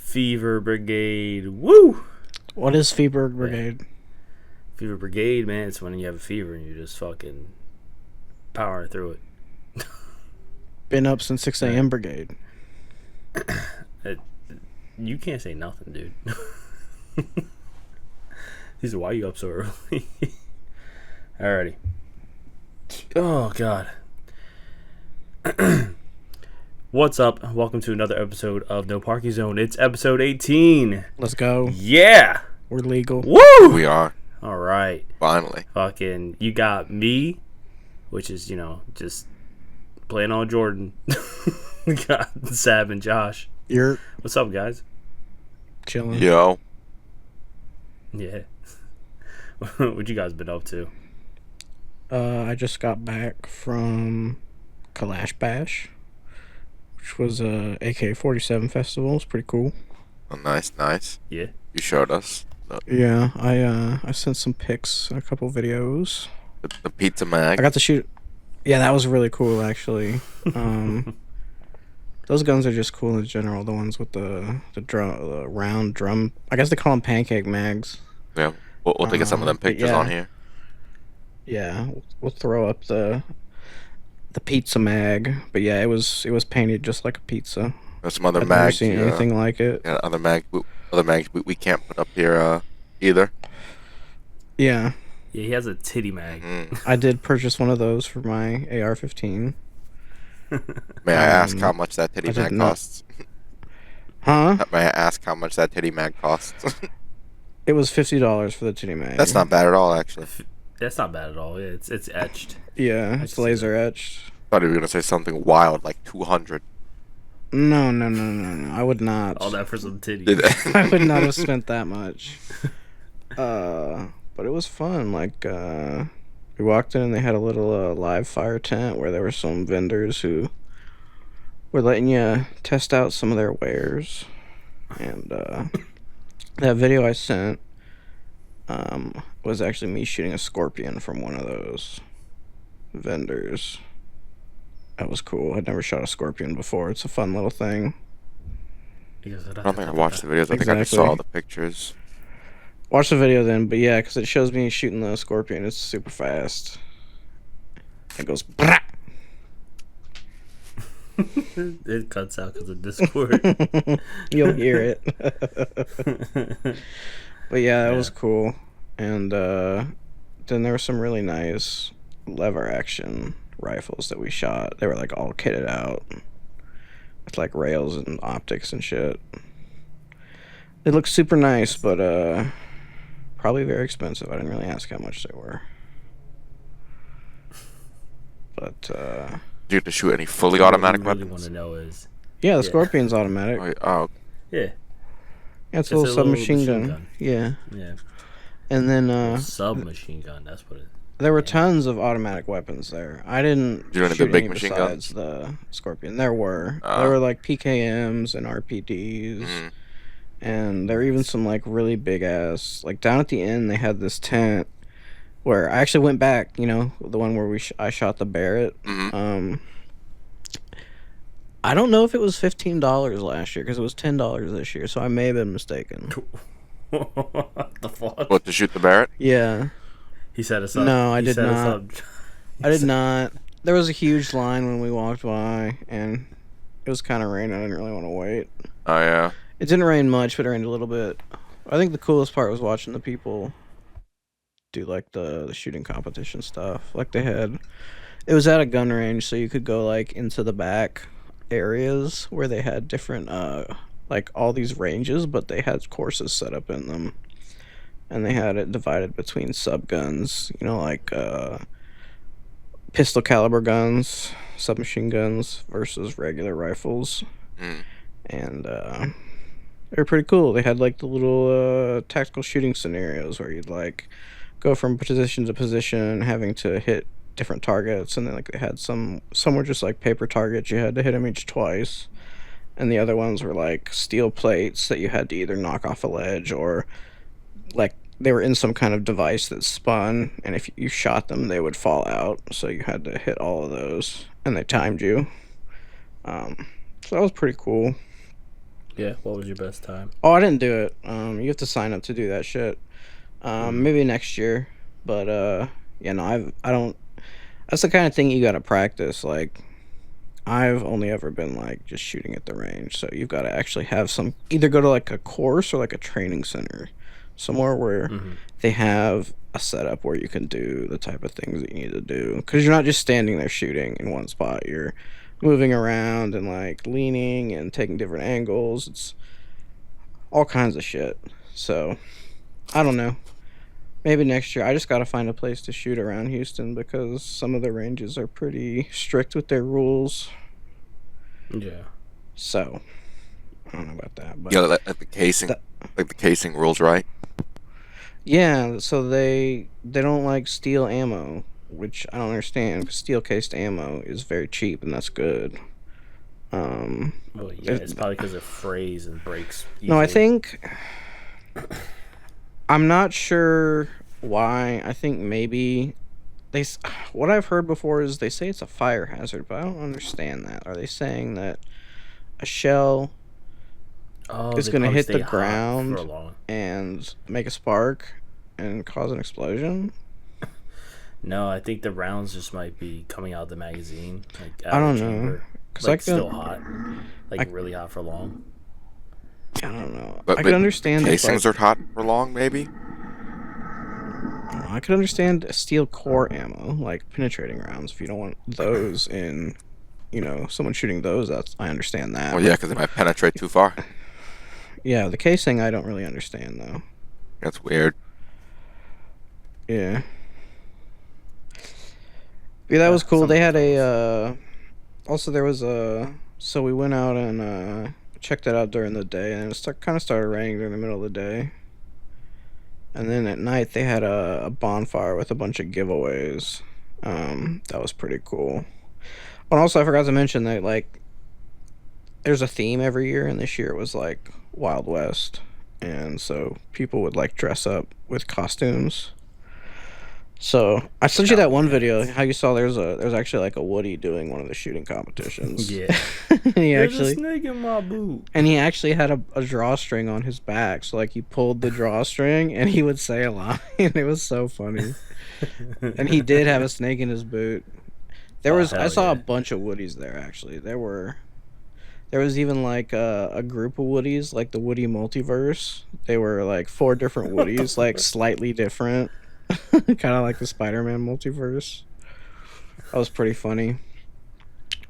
Fever Brigade. Woo! What is Fever Brigade? Fever Brigade, man, it's when you have a fever and you're just fucking powering through it. Been up since 6 a.m. Brigade. You can't say nothing, dude. He said, why are you up so early? Alrighty. Oh, God. What's up? Welcome to another episode of No Parking Zone. It's episode 18. Let's go. Yeah! We're legal. Woo! We are. Alright. Finally. Fucking, you got me, which is, just playing on Jordan. We got Sab and Josh. What's up, guys? Chilling. Yo. Yeah. What you guys been up to? I just got back from Kalash Bash, which was a AK-47 festival. It's pretty cool. Oh, nice. Yeah. You showed us Yeah, I sent some pics, a couple videos. the pizza mag. I got to shoot. Yeah, that was really cool, actually. Those guns are just cool in general. The ones with the round drum. I guess they call them pancake mags. Yeah. We'll take some of them pictures on here. Yeah, we'll throw up the pizza mag. But yeah, it was painted just like a pizza. There's some other I've never mags. seen anything like it. Yeah, other mags we can't put up here either. Yeah. Yeah, he has a titty mag. I did purchase one of those for my AR-15. May I ask how much that titty mag costs? Huh? May I ask how much that titty mag costs? It was $50 for the titty mag. That's not bad at all, actually. That's not bad at all. Yeah, it's etched. Yeah, it's laser etched. Thought you were gonna say something wild like 200. No. I would not. All that for some titties. I would not have spent that much. But it was fun. Like, we walked in and they had a little live fire tent where there were some vendors who were letting you test out some of their wares. And that video I sent was actually me shooting a scorpion from one of those vendors. That was cool. I'd never shot a scorpion before. It's a fun little thing. I don't think I watched the videos. I think I just saw the pictures. Watch the video then, but yeah, because it shows me shooting the scorpion. It's super fast. It goes. Brah! It cuts out because of Discord. You'll hear it. But yeah, it was cool. And then there were some really nice lever action rifles that we shot. They were like all kitted out with like rails and optics and shit. They looked super nice, but probably very expensive. I didn't really ask how much they were. But Do you have to shoot any fully automatic what I really weapons? want to know is yeah, the Scorpion's automatic. Oh, yeah, It's a little submachine gun. Yeah. Yeah. And then submachine gun. That's what it. there were tons of automatic weapons there. I didn't You don't have shoot the big any machine besides the Scorpion. There were like PKMs and RPDs. And there were even some like really big ass, like down at the end they had this tent where I actually went back, the one where I shot the Barrett. I don't know if it was $15 last year because it was $10 this year, so I may have been mistaken. What the fuck? What, to shoot the Barrett? Yeah. He set us up. No, I He did set us not. up. I did not. There was a huge line when we walked by, and it was kind of raining. I didn't really want to wait. Oh, yeah. It didn't rain much, but it rained a little bit. I think the coolest part was watching the people do like the shooting competition stuff. Like it was at a gun range, so you could go like into the back areas where they had different like all these ranges, but they had courses set up in them, and they had it divided between sub guns, like pistol caliber guns, submachine guns versus regular rifles. And they were pretty cool. They had like the little tactical shooting scenarios where you'd like go from position to position, having to hit different targets, and then like they had some were just like paper targets. You had to hit them each twice, and the other ones were like steel plates that you had to either knock off a ledge or like they were in some kind of device that spun, and if you shot them, they would fall out. So you had to hit all of those, and they timed you. So that was pretty cool. Yeah, what was your best time? Oh, I didn't do it. You have to sign up to do that shit. Maybe next year. But yeah, no, I don't. That's the kind of thing you got to practice. Like, I've only ever been like just shooting at the range, so you've got to actually have some, either go to like a course or like a training center, somewhere where they have a setup where you can do the type of things that you need to do. Because you're not just standing there shooting in one spot. You're moving around and like leaning and taking different angles. It's all kinds of shit. So I don't know. Maybe next year. I just got to find a place to shoot around Houston because some of the ranges are pretty strict with their rules. Yeah. So I don't know about that. But yeah, like the casing, like the casing rules, right? yeah, so they don't like steel ammo, which I don't understand because steel cased ammo is very cheap and that's good. Well, yeah, it's probably because it frays and breaks easily. No, I think I'm not sure why. I think maybe what I've heard before is they say it's a fire hazard, but I don't understand that. Are they saying that a shell is going to hit the ground and make a spark and cause an explosion? No, I think the rounds just might be coming out of the magazine. Like, out I don't of the chamber. know. Like, still hot. Like, really hot for long. I don't know. But I can understand casings are hot for long, maybe. I could understand steel core ammo, like penetrating rounds. If you don't want those in, someone shooting those, I understand that. Well, yeah, because they might penetrate too far. Yeah, the casing I don't really understand though. That's weird. Yeah. Yeah, that was cool. They had also there was so we went out and checked it out during the day, and it kind of started raining during the middle of the day. And then at night they had a bonfire with a bunch of giveaways. That was pretty cool. But also I forgot to mention that like there's a theme every year, and this year it was like Wild West, and so people would like dress up with costumes. So I sent you that one video. How you saw there's actually like a Woody doing one of the shooting competitions. Yeah. There's a snake in my boot. And he actually had a drawstring on his back. So like he pulled the drawstring and he would say a line. It was so funny. And he did have a snake in his boot. I saw a bunch of Woodies there actually. There was even like a group of Woodies, like the Woody multiverse. They were like 4 different Woodies, like slightly different. Kind of like the Spider-Man multiverse. That was pretty funny.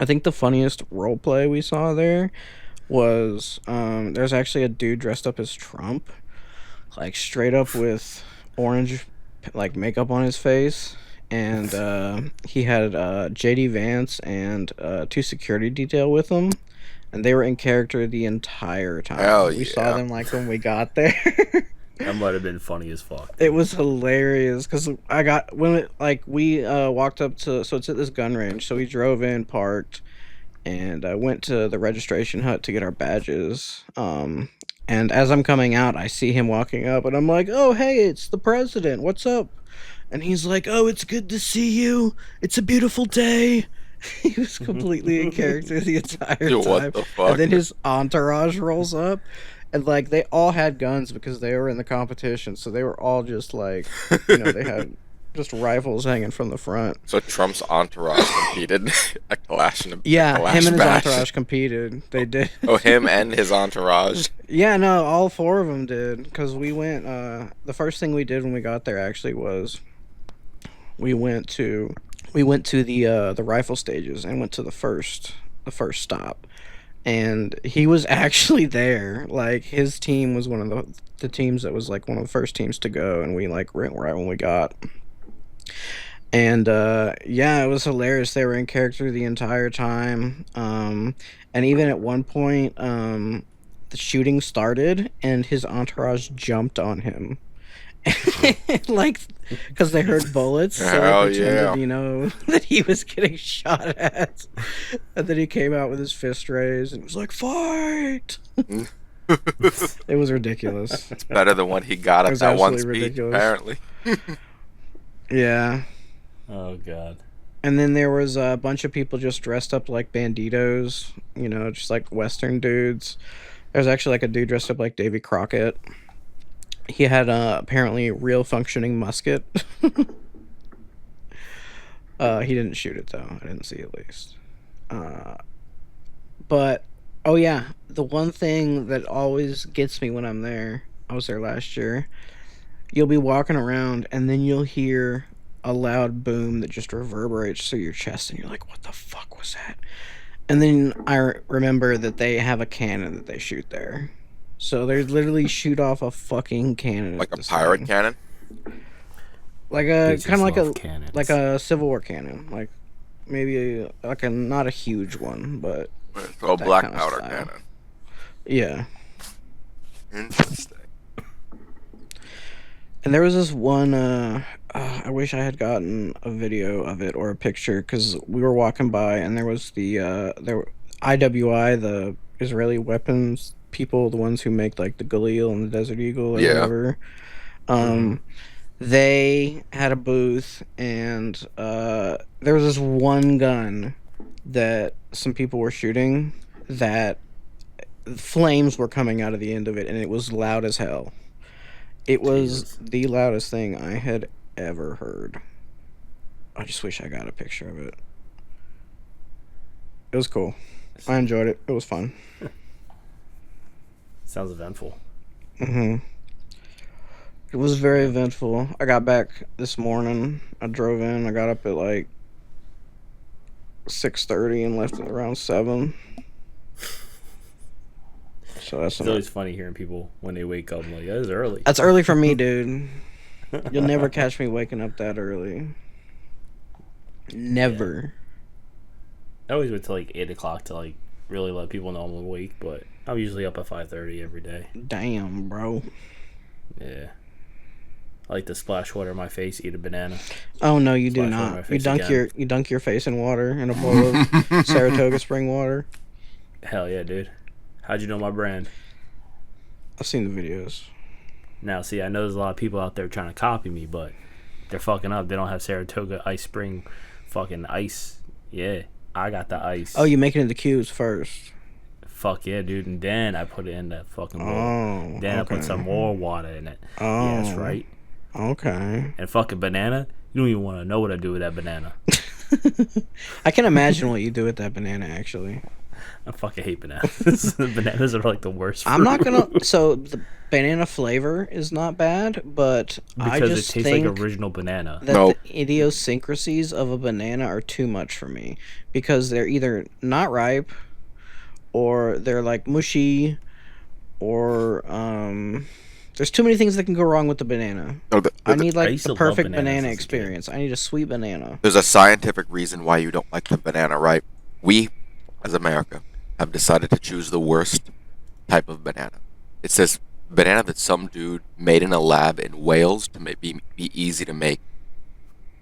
I think the funniest roleplay we saw there was there's actually a dude dressed up as Trump, like straight up with orange like makeup on his face, and he had JD Vance and 2 security detail with him, and they were in character the entire time. Hell we saw them like when we got there. That might have been funny as fuck. It was hilarious because we walked up to, so it's at this gun range, so we drove in, parked, and I went to the registration hut to get our badges. And as I'm coming out, I see him walking up, and I'm like, "Oh, hey, it's the president. What's up?" And he's like, "Oh, it's good to see you. It's a beautiful day." He was completely in character the entire time. What the fuck? And then his entourage rolls up. And, like, they all had guns because they were in the competition. So they were all just, like, they had just rifles hanging from the front. So Trump's entourage competed at Clash and Yeah, him and his entourage competed. They did. Oh, him and his entourage? Yeah, no, all 4 of them did. Because we went, the first thing we did when we got there, actually, was we went to the rifle stages and went to the first stop. And he was actually there. Like, his team was one of the teams that was, like, one of the first teams to go. And we, like, went right when we got. And, yeah, it was hilarious. They were in character the entire time. And even at one point, the shooting started, and his entourage jumped on him. Like, because they heard bullets, so they pretended, that he was getting shot at. And then he came out with his fist raised and was like, "Fight!" It was ridiculous. It's better than what he got at that one speed, apparently. Yeah. Oh, God. And then there was a bunch of people just dressed up like banditos, just like Western dudes. There's actually like a dude dressed up like Davy Crockett. He had apparently a real functioning musket. He didn't shoot it though. I didn't see at least. But oh yeah, the one thing that always gets me when I'm there, I was there last year. You'll be walking around and then you'll hear a loud boom that just reverberates through your chest, and you're like, "What the fuck was that?" And then I remember that they have a cannon that they shoot there. So they literally shoot off a fucking cannon. Like a pirate cannon? Like a kind of like a Civil War cannon, like maybe like a not a huge one, but so a black powder cannon. Yeah. Interesting. And there was this one. I wish I had gotten a video of it or a picture, because we were walking by and there was the IWI, the Israeli weapons people, the ones who make like the Galil and the Desert Eagle or whatever. They had a booth, and there was this one gun that some people were shooting that flames were coming out of the end of it, and it was loud as hell. It was the loudest thing I had ever heard. I just wish I got a picture of it. It was cool. I enjoyed it. It was fun. Sounds eventful. It was very eventful. I got back this morning. I drove in. I got up at like 6:30 and left at around 7. So that's always funny hearing people when they wake up. I'm like, that's early. That's early for me, dude. You'll never catch me waking up that early. Never. I always wait till like 8 o'clock to like really let people know I'm awake, but I'm usually up at 5:30 every day. Damn, bro. Yeah. I like to splash water in my face, eat a banana. Oh no, you do not. You dunk your face in water in a bowl of Saratoga spring water. Hell yeah, dude. How'd you know my brand? I've seen the videos. Now, see, I know there's a lot of people out there trying to copy me, but they're fucking up. They don't have Saratoga ice spring fucking ice. Yeah, I got the ice. Oh, you make it into cubes first. Fuck yeah, dude. And then I put it in that fucking bowl. Then I put some more water in it. Yeah, that's right. Okay. And fucking banana, you don't even want to know what I do with that banana. I can imagine what you do with that banana, actually. I fucking hate bananas. Bananas are like the worst fruit. I'm not gonna. So the banana flavor is not bad, but because I just it tastes think like original banana. that the idiosyncrasies of a banana are too much for me, because they're either not ripe, or they're like mushy, or there's too many things that can go wrong with the banana. I need like the perfect banana experience. I need a sweet banana. There's a scientific reason why you don't like the banana ripe. We, as America, have decided to choose the worst type of banana. It says banana that some dude made in a lab in Wales to be easy to make.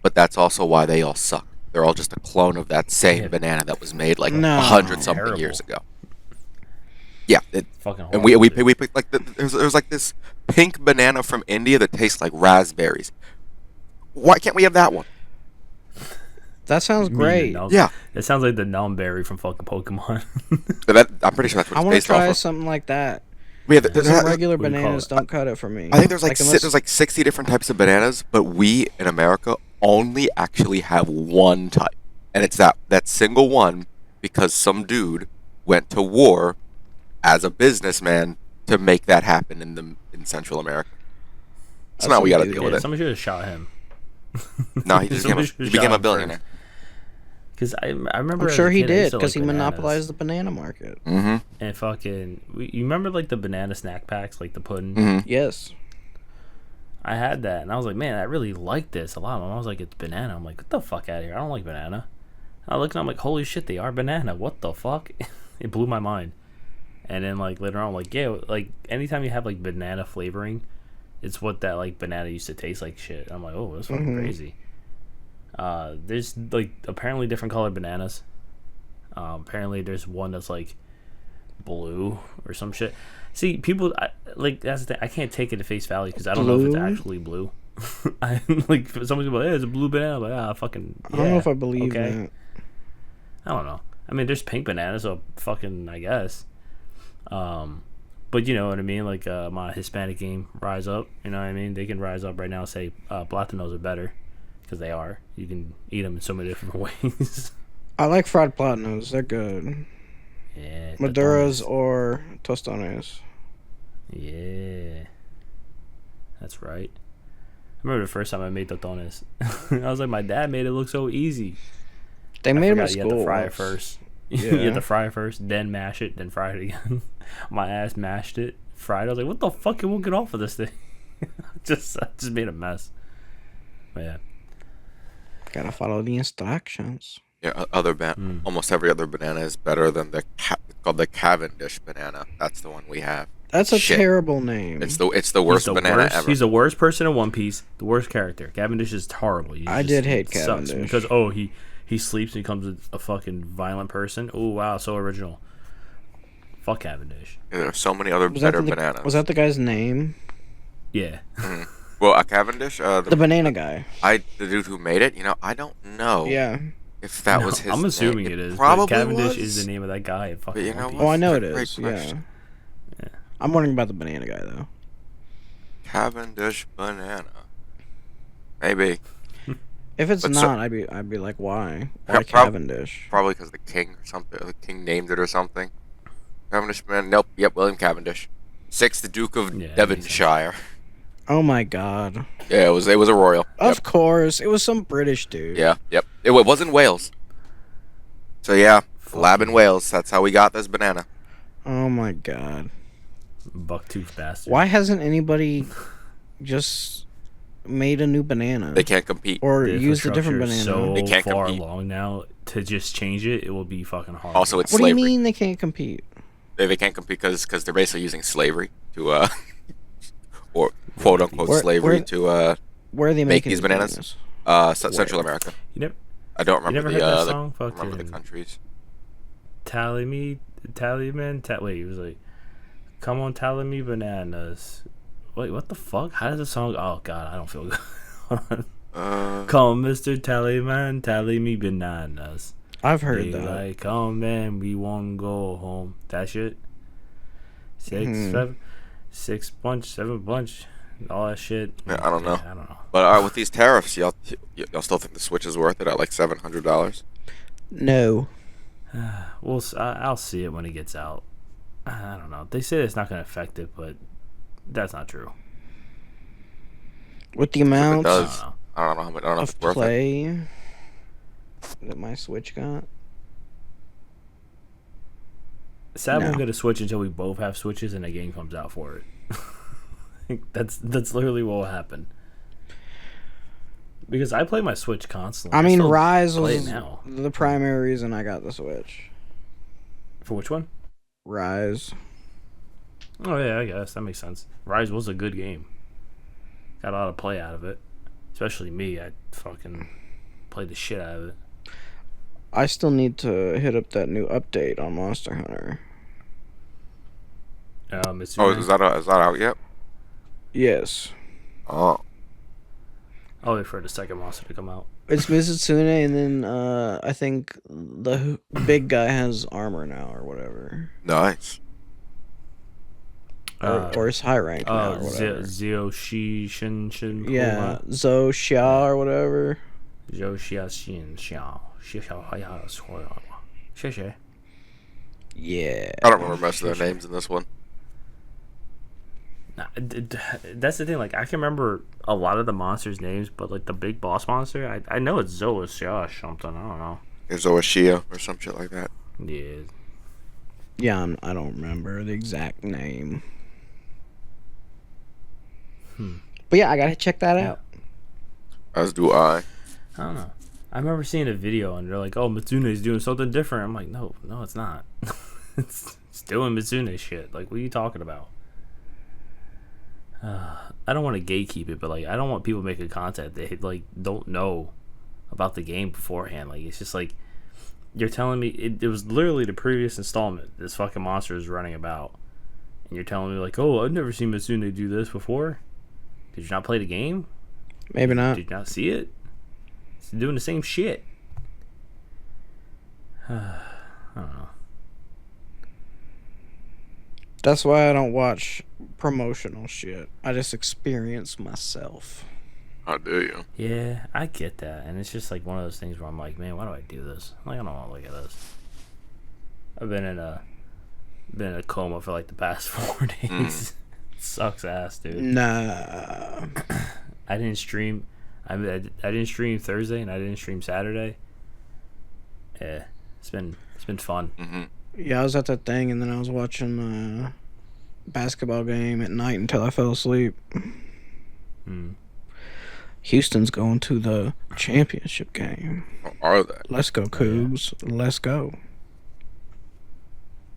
But that's also why they all suck. They're all just a clone of that same banana that was made like 100-something years ago. Yeah, fucking and we picked like there's like this pink banana from India that tastes like raspberries. Why can't we have that one? That sounds great. Yeah, it sounds like the Numberry from fucking Pokemon. I'm pretty sure that's what it's based off of. I want to try something like that. Some regular bananas don't cut it for me. I think there's there's like 60 different types of bananas, but we in America only actually have one type, and it's that single one because some dude went to war as a businessman to make that happen in Central America. So now we got to deal with it. Somebody should have shot him. No, he became a billionaire. Because I remember. I'm sure he did, because he monopolized the banana market. Mm-hmm. And fucking, you remember like the banana snack packs, like the pudding? Mm-hmm. Yes. I had that, and I was like, man, I really like this a lot. My mom was like, it's banana. I'm like, get the fuck out of here. I don't like banana. And I look and I'm like, holy shit, they are banana. What the fuck? It blew my mind. And then like later on, I'm like, yeah, like anytime you have like banana flavoring, it's what that like banana used to taste like shit. I'm like, oh, that's fucking crazy. There's like apparently different colored bananas. Apparently there's one that's like blue or some shit. See, people like that's the thing. I can't take it at face value because I don't know if it's actually blue. I like somebody's like, hey, it's a blue banana. I'm like, fucking. Yeah, I don't know if I believe that. I don't know. I mean, there's pink bananas, so fucking I guess. But you know what I mean? Like my Hispanic game, Rise Up. You know what I mean? They can rise up right now and say platanos are better because they are. You can eat them in so many different ways. I like fried platanos. They're good. Yeah. Maduras totones. or tostones. Yeah. That's right. I remember the first time I made totones. I was like, my dad made it look so easy. They I made them at forgot you had to school. fry it once. first. Yeah. You had to fry it first, then mash it, then fry it again. My ass mashed it, fried it. I was like, what the fuck? It won't get off of this thing. I just made a mess. But yeah. Gotta follow the instructions. Yeah, Mm. almost every other banana is better than it's called the Cavendish banana. That's the one we have. That's a Shit. terrible name. It's the He's worst the banana worst. ever. He's the worst person in One Piece. The worst character. Cavendish is horrible. I did hate he sucks Cavendish. because he sleeps and becomes a fucking violent person. Oh wow, so original. Fuck Cavendish. Yeah, there are so many other Was that better the bananas. was that the guy's name? Yeah. Well, a Cavendish, The banana guy. the dude who made it. You know, I don't know Yeah. if that No, was his. I'm assuming name. it is. Probably But Cavendish was. is the name of that guy. At fucking But you know One Piece. what? Oh, I know it Great is. Yeah. question. Yeah. I'm wondering about the banana guy though. Cavendish banana. Maybe. If it's But not, I'd be like, why? Why Prob- Cavendish? Probably because the king or something. The king named it or something. Cavendish banana. Nope. Yep. William Cavendish. Sixth, the Duke of Yeah, that makes sense. Devonshire. Oh my god. Yeah, it was a royal. Of course, it was some British dude. Yeah. Yep. It was in Wales. So yeah, lab in Wales. That's how we got this banana. Oh my god. Bucktooth bastard. Why hasn't anybody just made a new banana? They can't compete. Or The used a different infrastructure is banana. They so can't far compete. along now to just change it. It will be fucking hard. Also, it's What do you slavery. mean they can't compete? They can't compete because they're basically using slavery to or quote unquote Where- slavery where- to Where are they make making these bananas. Central America. you never I don't you remember never heard that the song? remember the Fucking countries. tally me, tally man. Wait, he was like, come on, tally me bananas. Wait, what the fuck? How does the song? Oh god, I don't feel good. Hold on. Come, Mr. Tallyman, tally me bananas. I've heard that. Daylight come and we won't go home. That shit. Mhm. 6 bunch, 7 bunch, all that shit. Yeah, I don't know. I don't know. But with these tariffs, y'all still think the Switch is worth it at like $700? No. I'll see it when it gets out. I don't know. They say it's not going to affect it, but that's not true. With the If it amount does, know. I don't know how much. I don't know if of it's worth it. play that my Switch got. Sad No. won't get a Switch until we both have Switches and a game comes out for it. That's literally what will happen. Because I play my Switch constantly. I mean, still Rise play it was now. the primary reason I got the Switch. For which one? Rise. Oh yeah, I guess that makes sense. Rise was a good game. Got a lot of play out of it. Especially me. I fucking played the shit out of it. I still need to hit up that new update on Monster Hunter. It's Oh, is that out yet? Yes. Oh, I'll wait for the second monster to come out. It's Mizutsune, and then I think the big guy has armor now, or whatever. nice. Or is high rank now, or whatever. Zio Shi Shin Shin. Yeah, Zo Xia or whatever. Zhou Xia Xin Xiao. Xia Xiao Haya Suo. Xie Xie. Yeah. I don't remember most of their names in this one. Nah, that's the thing. Like, I can remember a lot of the monsters' names, but like the big boss monster, I know it's Zoa Xia or something. I don't know. There's Oashia or some shit like that. Yeah. Yeah, I don't remember the exact name. But yeah, I gotta check that out. As do I. I don't know. I remember seeing a video and they're like, "Oh, Mitsune's doing something different." I'm like, "No, it's not. it's doing Mitsune shit. Like, what are you talking about?" I don't want to gatekeep it, but like, I don't want people making content they like don't know about the game beforehand. Like, it's just like you're telling me it was literally the previous installment. This fucking monster is running about, and you're telling me like, "Oh, I've never seen Mitsune do this before." Did you not play the game? Maybe not. Did you not see it? It's doing the same shit. I don't know. That's why I don't watch promotional shit. I just experience myself. How do you? Yeah, I get that, and it's just like one of those things where I'm like, man, why do I do this? Like, I don't want to look at this. I've been in a coma for like the past 4 days. It sucks ass, dude. Nah. I didn't stream. I didn't stream Thursday, and I didn't stream Saturday. Yeah, it's been fun. Mm-hmm. Yeah, I was at that thing, and then I was watching a basketball game at night until I fell asleep. Hmm. Houston's going to the championship game. How are they? Let's go, Cougs. Let's go.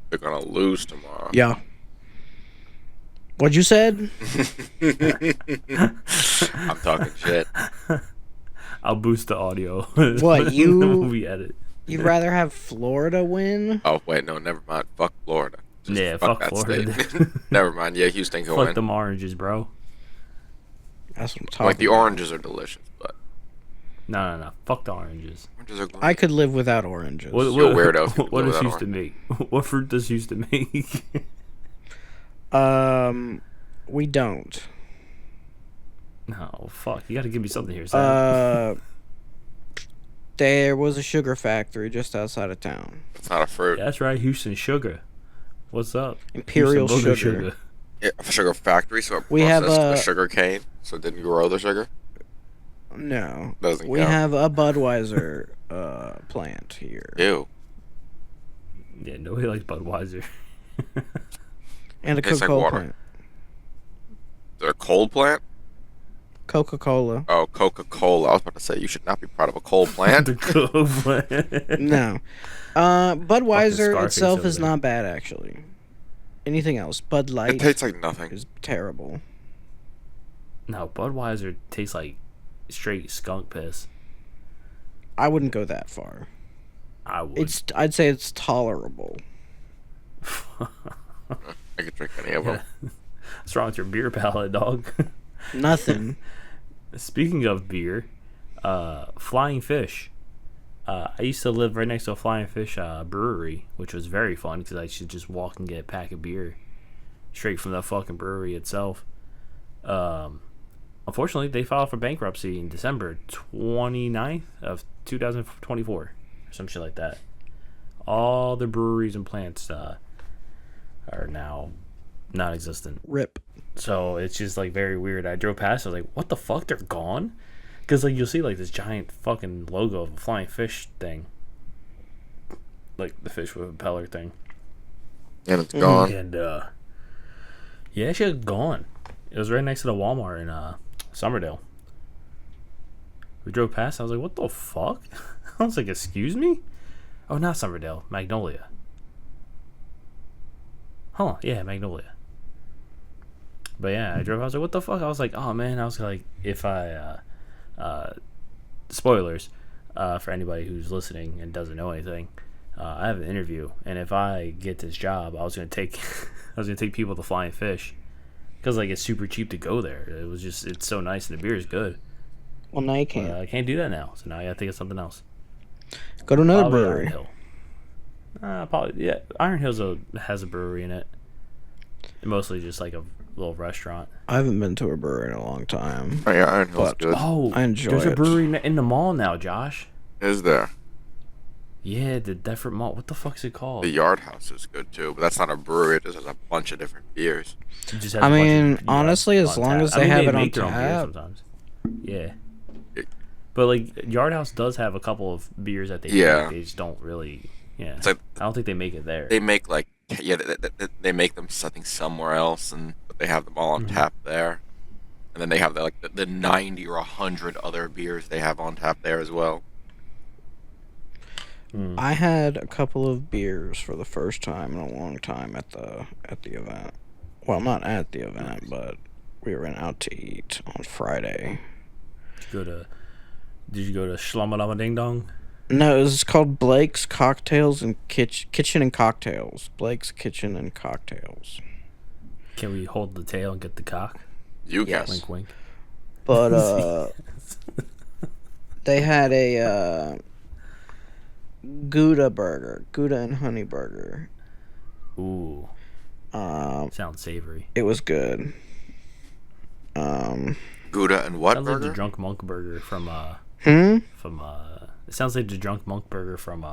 They're gonna lose tomorrow. Yeah. What you said? I'm talking shit. I'll boost the audio. What, you- movie edit? You'd rather have Florida win? Oh wait, no, never mind. Fuck Florida. Just Yeah, fuck that Florida. state. Never mind. Yeah, Houston can Fuck win. them oranges, bro. That's what I'm talking Like the about. oranges are delicious, but No. Fuck the oranges. oranges are great. I could live without oranges. You're a weirdo if you What live does without Houston make? What fruit does Houston make? We don't. No, fuck. You got to give me something here, Sam. There was a sugar factory just outside of town. It's not a fruit. Yeah, that's right, Houston sugar. What's up? Imperial Houston sugar. booger Yeah, a sugar factory, so it We have, processed the sugar cane, so it didn't grow the sugar. No. Doesn't We count. have a Budweiser plant here. Ew. Yeah, nobody likes Budweiser. And a Tastes like Coca-Cola water. plant. Is there a coal plant? Coca-Cola. Oh, Coca-Cola. I was about to say you should not be proud of a coal plant. The coal plant. No. Budweiser Scarface itself over is there. not bad, actually. Anything else? Bud It Light tastes like nothing. is terrible. No, Budweiser tastes like straight skunk piss. I wouldn't go that far. I would. I'd say it's tolerable. I could drink any of them. What's wrong with your beer palate, dog? Nothing. Speaking of beer, Flying Fish. I used to live right next to a Flying Fish brewery, which was very fun because I should just walk and get a pack of beer straight from the fucking brewery itself. Unfortunately, they filed for bankruptcy in December 29th of 2024, or some shit like that. All the breweries and plants are now non-existent. Rip. So it's just like very weird. I drove past, I was like, what the fuck, they're gone? Because like you'll see like this giant fucking logo of a flying fish thing, like the fish with a propeller thing, And it's gone. and yeah, she had gone. It was right next to the Walmart in Somerdale. We drove past, I was like, what the fuck? I was like, excuse me? Oh, not Somerdale, Magnolia. Huh, yeah, Magnolia. But yeah, I drove. I was like, "What the fuck?" I was like, "Oh man!" I was like, "If I, spoilers, for anybody who's listening and doesn't know anything, I have an interview, and if I get this job, I was gonna take, I was gonna take people to Flying Fish, because like it's super cheap to go there. It was just, it's so nice, and the beer is good. Well, now you But, can't. I can't do that now, so now I gotta think of something else. Go to another Probably Iron brewery. Hill. Probably yeah. Iron Hill's has a brewery in it. Mostly just like a little restaurant. I haven't been to a brewery in a long time. Oh yeah, Iron Hill's But- good. Oh, I enjoy there's a it. brewery in the mall now, Josh. Is there? Yeah, the Deffert Mall. What the fuck is it called? The Yard House is good too, but that's not a brewery. It just has a bunch of different beers. It just has I a bunch mean, of, honestly, as on long tap. as they have it on make their own beer tap. sometimes. Yeah. It- But like Yard House does have a couple of beers that they Yeah. make. They just don't really. Yeah. It's like I don't think they make it there. they make like they make them I think somewhere else, and but they have them all on tap there. And then they have the 90 or 100 other beers they have on tap there as well. I had a couple of beers for the first time in a long time at the event. Well, not at the event, but we went out to eat on Friday. Did you go to Shlamalama Ding Dong? No, it was called Blake's Cocktails and Kitchen and Cocktails. Blake's Kitchen and Cocktails. Can we hold the tail and get the cock? You Yes. guess. Wink, wink. But they had a Gouda burger, Gouda and honey burger. Ooh. Sounds savory. It was good. Gouda and what Sounds like the burger? drunk monk burger from Hmm. It sounds like the drunk monk burger from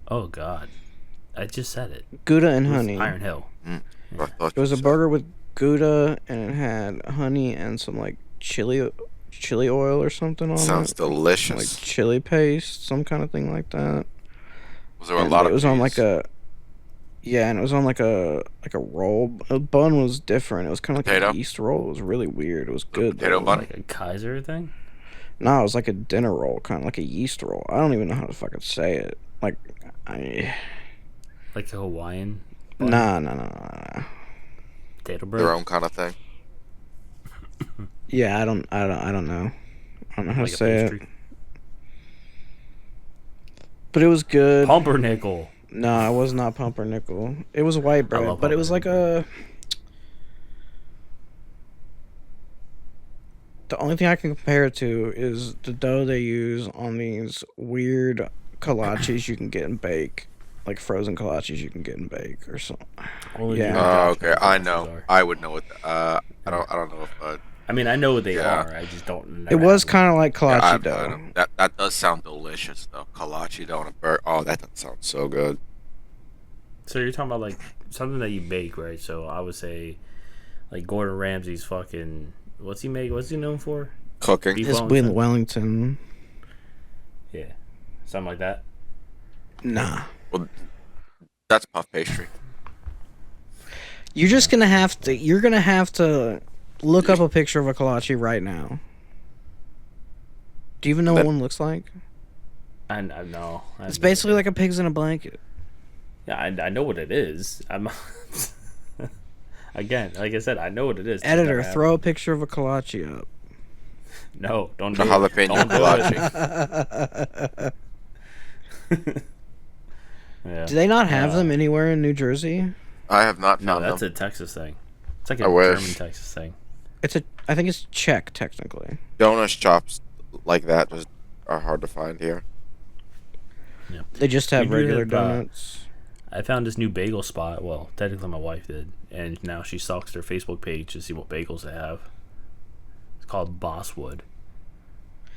oh god, I just said it. Gouda and It was honey. Iron Hill. I thought It was you a said- burger with Gouda, and it had honey and some like chili oil or something on Sounds it. delicious. Like chili paste, some kind of thing like that. Was there a And lot of it was on cheese? like a and it was on like a roll. The bun was different. It was kind of like Potato? a yeast roll. It was really weird. It was good. potato though. bun? Like a Kaiser thing. No, it was like a dinner roll, kind of like a yeast roll. I don't even know how to fucking say it. Like, Like a Hawaiian bun? nah. Potato bread. Their own kind of thing. Yeah, I don't know. I don't know how Like to a say it. pastry. But it was good. Pumpernickel. No, it was not pumpernickel. It was white bread, love but it was like pumpernickel. The only thing I can compare it to is the dough they use on these weird kolaches you can get in bake, like frozen kolaches you can get in bake or something. Only Yeah. you and Oh, Josh okay. know what I those know. are. I would know what. I don't know if. I mean, I know what they Yeah. are. I just don't. It was kind of like kolache I dough. don't- that does sound delicious though. Kolache dough on a burger. Oh, that does sound so good. So you're talking about like something that you bake, right? So I would say, like Gordon Ramsay's fucking. What's he make? What's he known for? Cooking. Beef It's Wellington? Wellington. Yeah, something like that. Nah. Well, that's puff pastry. You're just gonna have to. You're gonna have to look up a picture of a kolache right now. Do you even know what That- one looks like? I know. It's basically like a pig's in a blanket. Yeah, I know what it is. I'm. Again, like I said, I know what it is. It's Editor, never throw a picture of a kolache up. No, don't The do jalapeno it. Don't do kolache. it. Yeah. Do they not have them anywhere in New Jersey? I have not No, found that's them. a Texas thing. It's like a I wish. German Texas thing. I think it's Czech technically. Donut shops like that just are hard to find here. They just have We do regular have, donuts. I found this new bagel spot. Well, technically my wife did, and now she stalks their Facebook page to see what bagels they have. It's called Bosswood.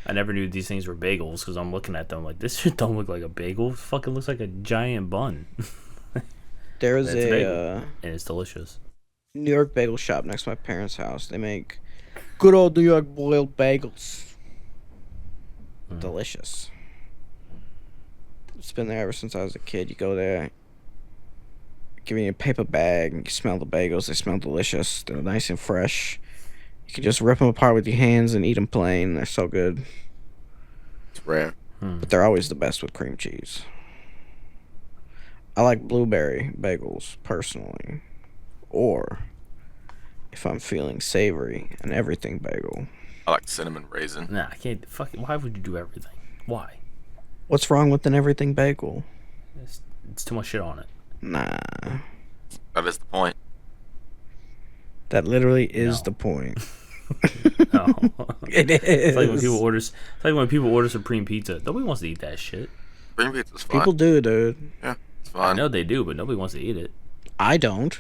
I never knew these things were bagels because I'm looking at them like this shit don't look like a bagel. It fucking looks like a giant bun, There's it's a a bagel. And it's delicious. New York bagel shop next to my parents' house. They make good old New York boiled bagels. Delicious. It's been there ever since I was a kid. You go there, give me a paper bag, and you smell the bagels. They smell delicious. They're nice and fresh. You can just rip them apart with your hands and eat them plain. They're so good. It's rare. But they're always the best with cream cheese. I like blueberry bagels, personally. Or, if I'm feeling savory, an everything bagel. I like cinnamon raisin. Nah, I can't. Fuck it. Why would you do everything? Why? What's wrong with an everything bagel? It's too much shit on it. Nah. That is the point. That literally is No. the point. No. It is. It's like when people order. It's like when people order Supreme Pizza. Nobody wants to eat that shit. Green pizza's fine. People do, dude. Yeah, it's I fine. know they do, but nobody wants to eat it. I don't.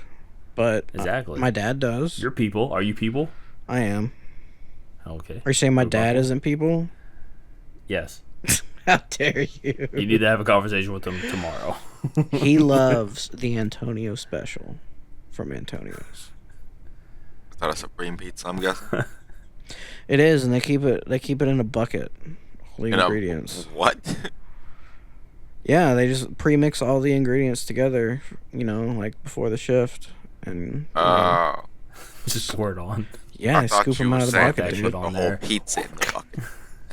But Exactly. my dad does. You're people. Are you people? I am. Okay. Are you saying my What about dad you? isn't people? Yes. How dare you? You need to have a conversation with them tomorrow. He loves the Antonio special from Antonio's. Is that a supreme pizza? I'm guessing. It is, and they keep it in a bucket. All the You know, ingredients. what? Yeah, they just pre-mix all the ingredients together, like before the shift, and Just pour it on. yeah, they thought scoop you them were out of the saying bucket. they that dude. put shit the on whole there. pizza in the bucket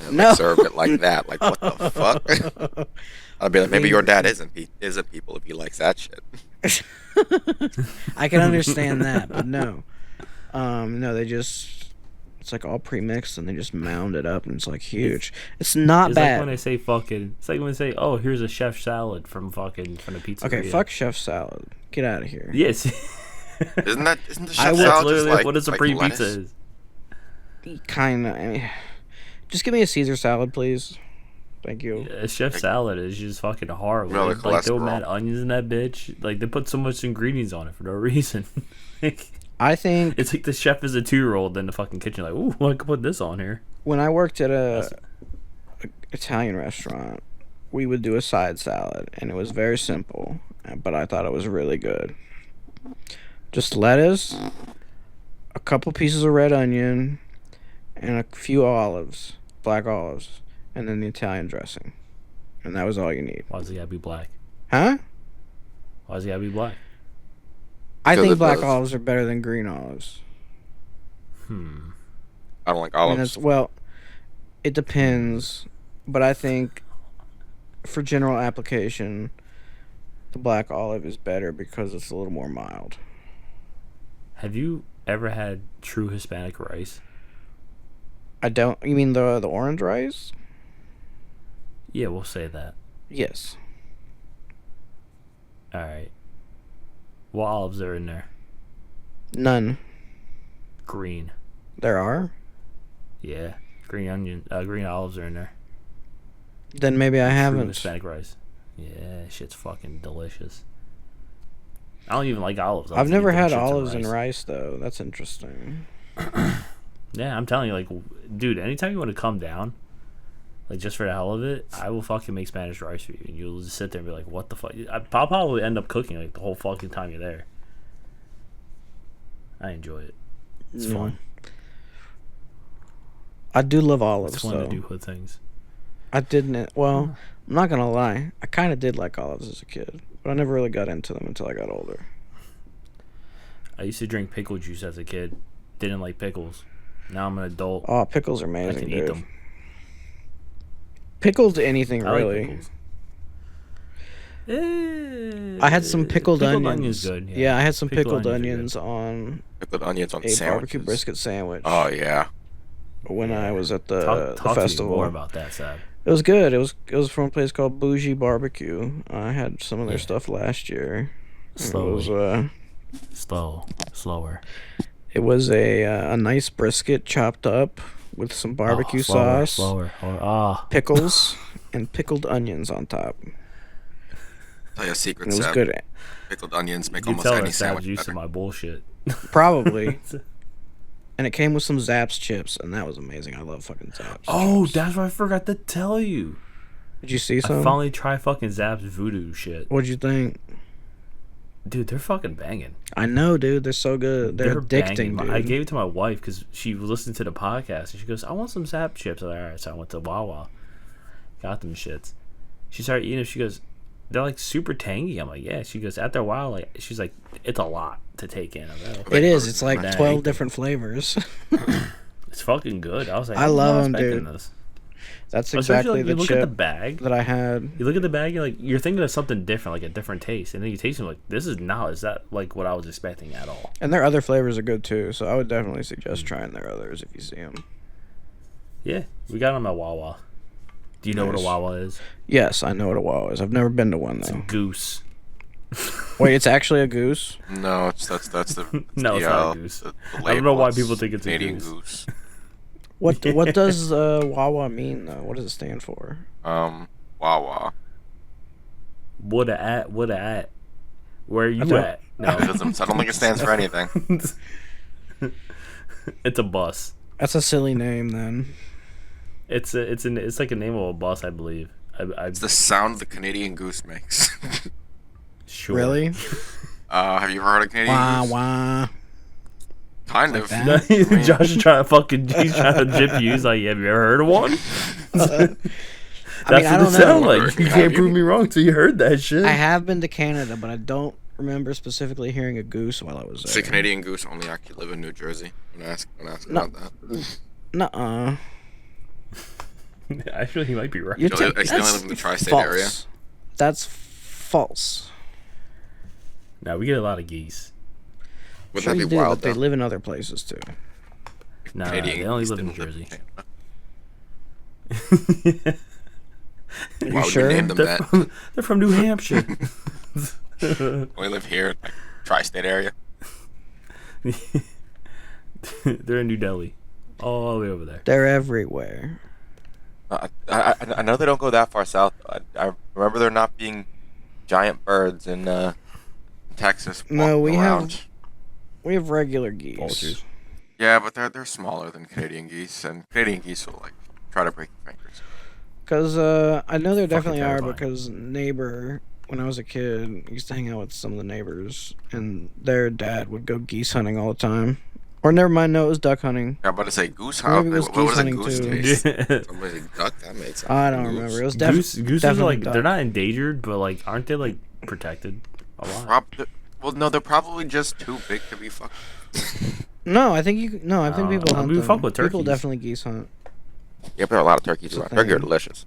and No. like, serve it like that. Like what the fuck? I'd be like, maybe your dad isn't people if he likes that shit. I can understand that, but no, no, it's like all pre-mixed and they just mound it up and it's like huge. It's not It's bad. like when they say fucking. It's like when they say, "Oh, here's a chef salad from the pizza." Okay, fuck chef salad. Get out of here. Yes. Isn't the chef would- That's salad just literally like what a supreme like pizza lettuce? is. Kind of. Just give me a Caesar salad, please. Thank you. Chef salad is just fucking horrible. Really Like they cholesterol. mad onions in that bitch. Like they put so much ingredients on it for no reason. Like, I think it's like the chef is a 2-year-old in the fucking kitchen. Like, ooh, I could put this on here. when I worked at a Italian restaurant, we would do a side salad, and it was very simple, but I thought it was really good. Just lettuce, a couple pieces of red onion, and a few olives, black olives, and then the Italian dressing. And that was all you need. Why does it gotta be black? Huh? Why does it gotta be black? I Because think it black does. olives are better than green olives. I don't like I mean, olives. well, it depends, but I think for general application, the black olive is better because it's a little more mild. Have you ever had true Hispanic rice? I don't. You mean the orange rice? Yeah, we'll say that. Yes. All right. What olives are in there? None. Green. There are. Yeah. Green olives are in there. Then maybe I True haven't. Hispanic rice. Yeah, shit's fucking delicious. I don't even like olives. I've never had olives olives in rice though. That's interesting. Yeah, I'm telling you, like, dude, anytime you want to come down, like, just for the hell of it, I will fucking make Spanish rice for you. And you'll just sit there and be like, what the fuck? I'll probably end up cooking, like, the whole fucking time you're there. I enjoy it. It's Yeah. fun. I do love olives It's fun though. to do good things. I didn't. Well, I'm not gonna lie. I kind of did like olives as a kid, but I never really got into them until I got older. I used to drink pickle juice as a kid. Didn't like pickles. Now I'm an adult. Oh, pickles are I amazing, can eat dude. them. Pickles to anything, I like really. pickles. I had some pickled onions. good. Yeah, I had some pickled are good. onions on Pickled onions on a sandwiches. barbecue brisket sandwich Oh yeah. when I was at the Talk to me festival. more about that, Sab. It was good. It was from a place called Bougie Barbecue. I had some of their Yeah. stuff last year. Slowly. It Slower. was a nice brisket chopped up with some barbecue sauce, Slower. pickles, and pickled onions on top. Tell you a secret, And it was Seb. good. Pickled onions make You almost tell any her Sab's sandwich used to better. my bullshit. Probably. And it came with some Zapp's chips, and that was amazing. I love fucking Zapp's. Oh, chips. that's what I forgot to tell you. Did you see I some? finally tried fucking Zap's voodoo shit. What'd you think? Dude, they're fucking banging. I know, dude. They're so good. They're addicting, banging. dude. I gave it to my wife because she was listening to the podcast and she goes, I want some Zap chips. I'm like, all right, so I went to Wawa. Got them shits. She started eating them. She goes, they're like super tangy. I'm like, yeah. She goes, after a while, like, she's like, it's a lot to take in. I'm like, It is. It's like Dang. 12 different flavors. it's fucking good. I was like, I was love not 'em, expecting dude. This. That's Especially, exactly like, you the look at the chip bag. that I had. You look at the bag, you're thinking of something different, like a different taste, and then you taste them like this is that like what I was expecting at all. And their other flavors are good too, so I would definitely suggest trying their others if you see them. Yeah, we got them at Wawa. Do you know what a Nice. Wawa is? Yes, I know what a Wawa is. I've never been to one It's a though. goose. Wait, it's actually a goose? No, that's the No, it's not a goose. The I don't know why label, people think it's a Canadian goose. What does Wawa mean though? What does it stand for? Wawa. What a at? Where you don't- at? It No, doesn't. I don't think it stands for anything. it's a bus. That's a silly name then. It's like a name of a bus, I believe. It's the sound the Canadian goose makes. Sure. Really? Have you heard of Canadian Wah goose? wah. Kind Like of. that? Josh is trying to jip you. He's like, have you ever heard of one? That's I what don't it sound know. like. You Have can't you? prove me wrong till you heard that shit. I have been to Canada, but I don't remember specifically hearing a goose while I was It's there. a Canadian goose only actually live in New Jersey. When ask No. about that. Nuh-uh. Actually, he might be right. You're They only that's live in the tri-state false. area. That's false. Now we get a lot of geese. Would Sure that you be do, wild but they though? live in other places too. No, Canadian they only geese live in didn't Jersey. Canada. Are you Why would sure? we name them that? They're from New Hampshire. We live here, like tri-state area. They're in New Delhi, all the way over there. They're everywhere. I know they don't go that far south. I remember there not being giant birds in Texas No, walking we around. have regular geese. Vultures. Yeah, but they're smaller than Canadian geese, and Canadian geese will like try to break your fingers. Cause I know there Fucking definitely are terrifying. because neighbor when I was a kid used to hang out with some of the neighbors and their dad would go geese hunting all the time. Or never mind, no, it was duck hunting. Yeah, I'm about to say goose Or hunt. maybe it was What goose was a hunting goose too. taste? Yeah. Somebody's like duck. That made sense. I don't Goose. remember. It was Gooses are definitely like duck. they're not endangered, but like aren't they like protected a lot? Well, no, they're probably just too big to be fucked. No, I think you. No, I think I don't people know. hunt We them. fuck with People turkeys. definitely geese hunt. Yeah, but there are a lot of turkeys It's a around. Turkey are thing. delicious.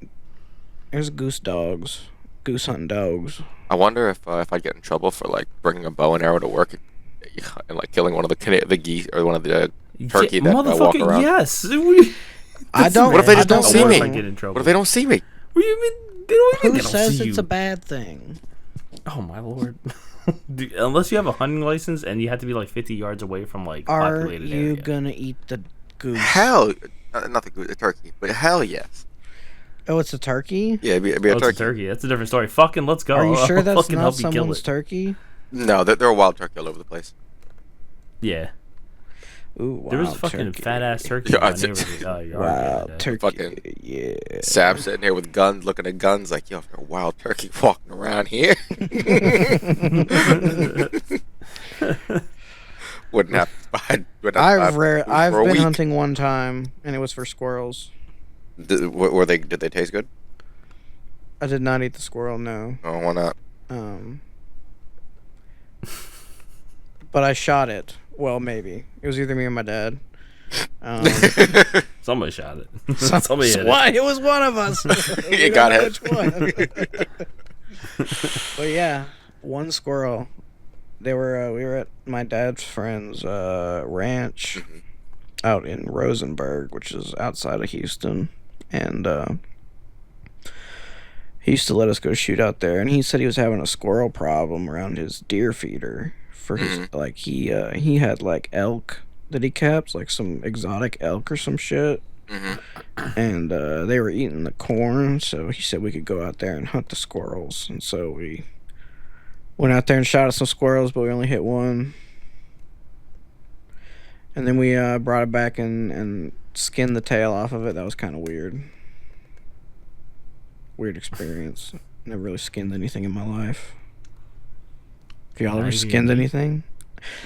There's goose dogs, goose hunting dogs. I wonder if I'd get in trouble for like bringing a bow and arrow to work and like killing one of the geese or one of the turkey that walk Motherfucker, around. yes. I don't. What if they I just don't see know. me? I get in trouble. What if they don't see me? What do you mean? They don't even Who they don't says see it's you. a bad thing? Oh my lord. Dude, unless you have a hunting license and you have to be like 50 yards away from like Are populated you area. gonna eat the goose? Hell, not the goose, the turkey, but hell yes. Oh, it's a turkey. Yeah, it'd be a Oh, it's turkey. a turkey. That's a different story. Fucking let's go. Are you sure I'll that's fucking not help you kill someone's it. turkey? No, they're a wild turkey all over the place. Yeah. Ooh, There was a wild fucking turkey. fat ass turkey Yeah, in my it's- neighborhood. Yard the Wow, other day. turkey. Fucking Yeah. Sam sitting here with guns, looking at guns, like, yo, if there's a wild turkey walking around here, wouldn't have. I've for a been week. hunting one time, and it was for squirrels. Were they? Did they taste good? I did not eat the squirrel, no. Oh, why not? Um, but I shot it. Well, maybe it was either me or my dad. Somebody shot it. Somebody hit it. Why? It was one of us. We You don't got know it. which one. But yeah, one squirrel. We were at my dad's friend's ranch Mhm. out in Rosenberg, which is outside of Houston, and he used to let us go shoot out there. And he said he was having a squirrel problem around his deer feeder for his like he had like elk that he kept, like some exotic elk or some shit. Mhm. And they were eating the corn, so he said we could go out there and hunt the squirrels. And so we went out there and shot at some squirrels, but we only hit one. And then we brought it back and skinned the tail off of it. That was kind of weird. Weird experience. Never really skinned anything in my life. Have y'all ever Maybe. skinned anything?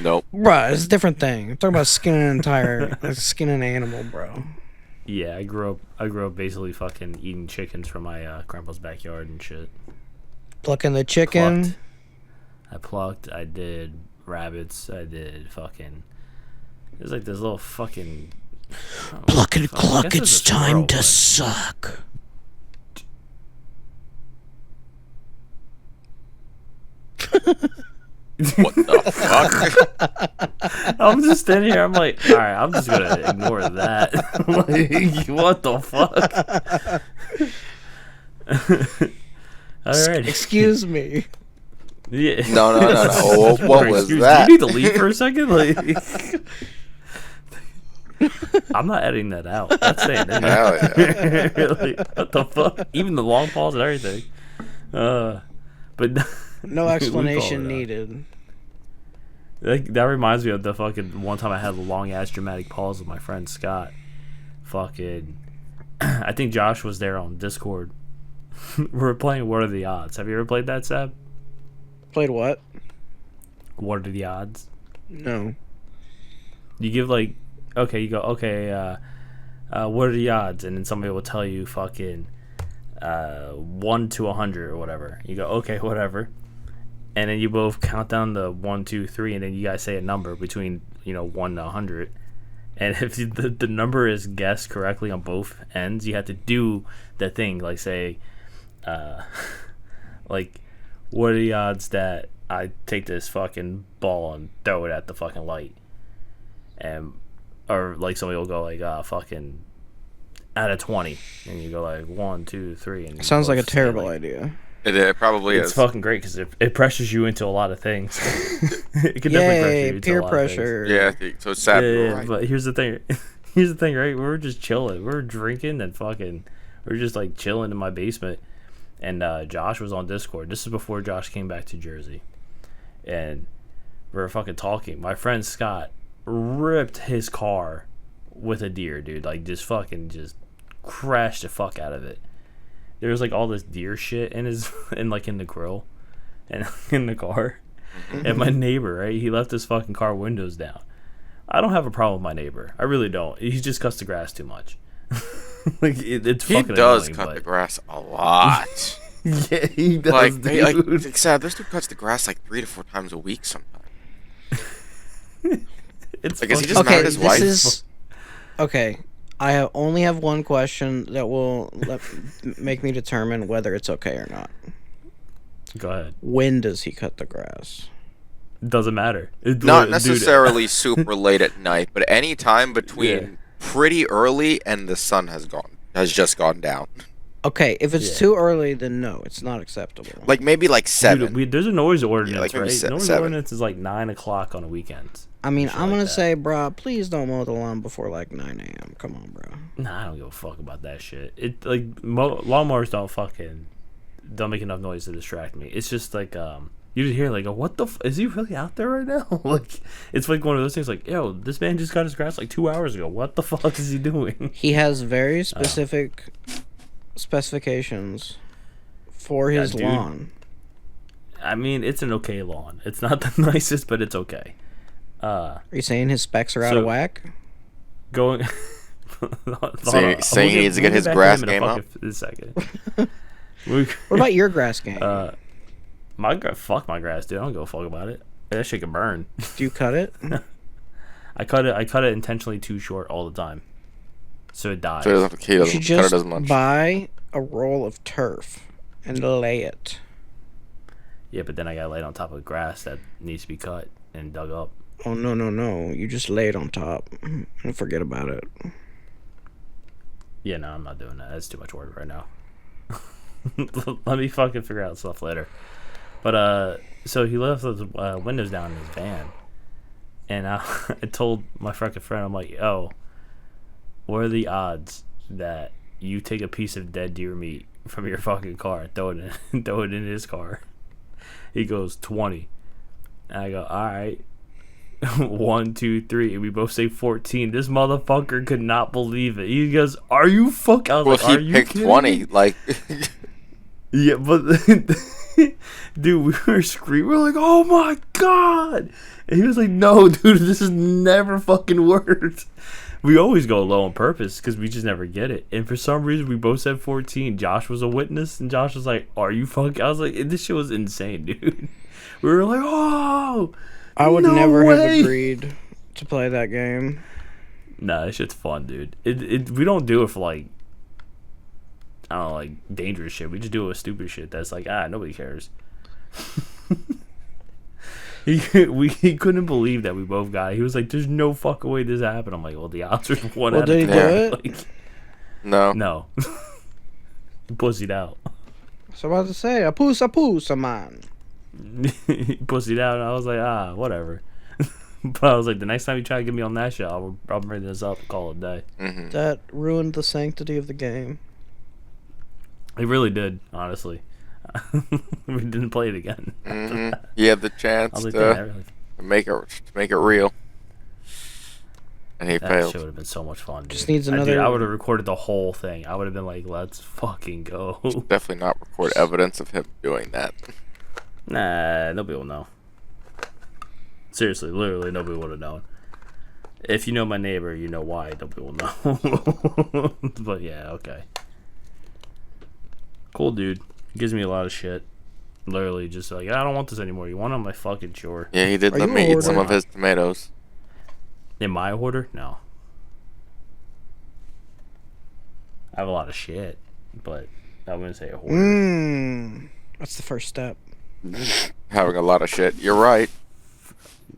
Nope. Bruh, it's a different thing. I'm talking about skinning an entire, skinning an animal, bro. Yeah, I grew up basically fucking eating chickens from my grandpa's backyard and shit. Plucking the chicken. Plucked. I plucked. I did rabbits. I did fucking. There's like this little fucking. Pluck and Fuck, I cluck, guess it's it's a squirrel time to one. suck. What the fuck? I'm just standing here. I'm like, all right, I'm just gonna ignore that. Like, what the fuck? All right. Excuse me. Yeah. No. What Sorry, was excuse me, that? Do you need to leave for a second? Like, I'm not editing that out. That's staying in Hell there. yeah. Like, what the fuck? Even the long pause and everything. But No we explanation call it out. needed. That reminds me of the fucking one time I had a long ass dramatic pause with my friend Scott. Fucking, I think Josh was there on Discord. We were playing What Are the Odds? Have you ever played that, Seb? Played what? What are the odds? No. You give like, okay, you go, okay, what are the odds? And then somebody will tell you fucking 1 to 100 or whatever. You go, okay, whatever. And then you both count down the 1, 2, 3, and then you guys say a number between 1 to 100. And if the number is guessed correctly on both ends, you have to do the thing. Like say, like, what are the odds that I take this fucking ball and throw it at the fucking light? And or like somebody will go like fucking out of 20, and you go like 1, 2, 3, and you Sounds like a both say, terrible like, idea. It probably It's is. fucking great because it pressures you into a lot of things. It can definitely pressure you Yay, into peer a lot of things. pressure. Yeah, I think- so it's sad. Yeah, but yeah, right. but here's the thing. Here's the thing, right? We were just chilling. We were drinking and fucking. We were just like chilling in my basement, and Josh was on Discord. This is before Josh came back to Jersey, and we were fucking talking. My friend Scott ripped his car with a deer, dude. Like just fucking just crashed the fuck out of it. There was like all this deer shit in his in the grill and in the car. And my neighbor, right? He left his fucking car windows down. I don't have a problem with my neighbor. I really don't. He just cuts the grass too much. Like it's He fucking does annoying, cut but... the grass a lot. Yeah, he does, like, dude. it's sad. This dude cuts the grass like 3 to 4 times a week sometimes. It's Like, is he fucking- just mad at his wife? Okay. Only have one question that will make me determine whether it's okay or not. Go ahead. When does he cut the grass? Doesn't matter. Not necessarily super late at night, but any time between pretty early and the sun has just gone down. Okay, if it's too early, then no, it's not acceptable. Like maybe like 7. Dude, there's a noise ordinance, like maybe right? Noise 7. ordinance is like 9 o'clock on the weekends. I mean, I'm gonna like that. say, bro, please don't mow the lawn before like 9 a.m. Come on, bro. Nah, I don't give a fuck about that shit. It like lawnmowers don't make enough noise to distract me. It's just like you just hear like, what the is he really out there right now? Like it's like one of those things like, yo, this man just got his grass like 2 hours ago. What the fuck is he doing? He has very specific specifications for his dude. lawn. I mean, it's an okay lawn. It's not the nicest, but it's okay. Are you saying his specs are out so- of whack? Going. Saying he needs to get his grass game up? A second. What about your grass game? Fuck my grass, dude. I don't give a fuck about it. That shit can burn. Do you cut it? I cut it intentionally too short all the time, so it dies. So he doesn't You should cut just it as much. buy a roll of turf and lay it. Yeah, but then I gotta lay it on top of grass that needs to be cut and dug up. Oh, no. You just lay it on top and forget about it. Yeah, no, I'm not doing that. That's too much work right now. Let me fucking figure out stuff later. But so he left those windows down in his van, and I told my fucking friend, I'm like, yo, what are the odds that you take a piece of dead deer meat from your fucking car and throw it in his car? He goes 20, and I go, all right. 1, 2, 3, and we both say 14. This motherfucker could not believe it. He goes, "Are you fuck?" I was like, "Are he you picked kidding 20. me?" Like, Yeah, but dude, we were screaming. We're like, "Oh my god!" And he was like, "No, dude, this has never fucking worked." We always go low on purpose because we just never get it. And for some reason, we both said 14. Josh was a witness, and Josh was like, "Are you fucking?" I was like, "This shit was insane, dude." We were like, "Oh." I would No never way. have agreed to play that game. Nah, that shit's fun, dude. We don't do it for like, I don't know, like dangerous shit. We just do it with stupid shit that's like, nobody cares. He couldn't believe that we both got it. He was like, "There's no fucking way this happened." I'm like, "Well, the odds are 1 Well, out did of he 10." do it? Like, no. no. He pussied out. So I was about to say, a pusa, man. He pussied out, and I was like, whatever. But I was like, the next time you try to get me on that shit, I'll bring this up and call it a day. Mm-hmm. That ruined the sanctity of the game. It really did, honestly. We didn't play it again. Mm-hmm. You had the I chance was like, to "Damn, that really make it real, and he That failed. shit would have been so much fun, dude. Just needs another- I would have recorded the whole thing. I would have been like, let's fucking go. Definitely not record evidence of him doing that. Nah, nobody will know. Seriously, literally, nobody would have known. If you know my neighbor, you know why nobody will know. But yeah, okay. Cool, dude. Gives me a lot of shit. Literally, just like, I don't want this anymore. You want it? I'm like, fucking sure. Yeah, he did Are let you me eat some ordering? of his tomatoes. In my order? No. I have a lot of shit, but I wouldn't say a hoarder. That's the first step. Having a lot of shit. You're right.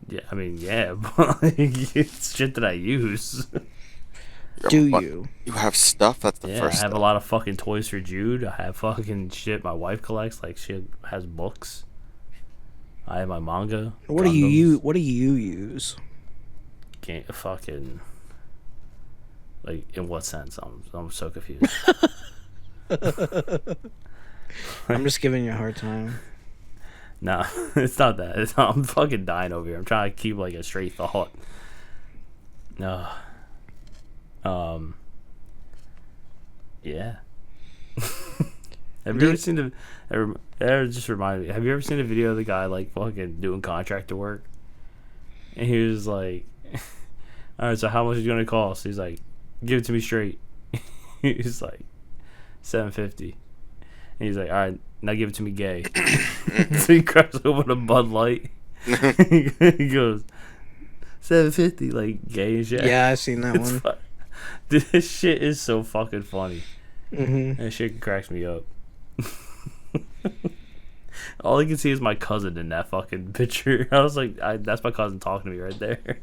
Yeah, I mean, yeah, but like, it's shit that I use. Do But you? You have stuff. That's the Yeah, I first have step. a lot of fucking toys for Jude. I have fucking shit my wife collects. Like, she has books. I have my manga. What do you Gundams, What do you use? fucking. Like, in what sense? I'm so confused. I'm just giving you a hard time. Nah, it's not that. I'm fucking dying over here. I'm trying to keep like a straight thought. No. Yeah. Have you ever seen the? Just remind me. Have you ever seen a video of the guy like fucking doing contractor work? And he was like, "All right, so how much is it gonna cost?" He's like, "Give it to me straight." He's like, $750. And he's like, "All right, now give it to me gay." So he cracks open a Bud Light. He goes, $750, like gay and shit. Yeah, I seen that one. Dude, this shit is so fucking funny. Mm-hmm. That shit cracks me up. All I can see is my cousin in that fucking picture. I was like, that's my cousin talking to me right there.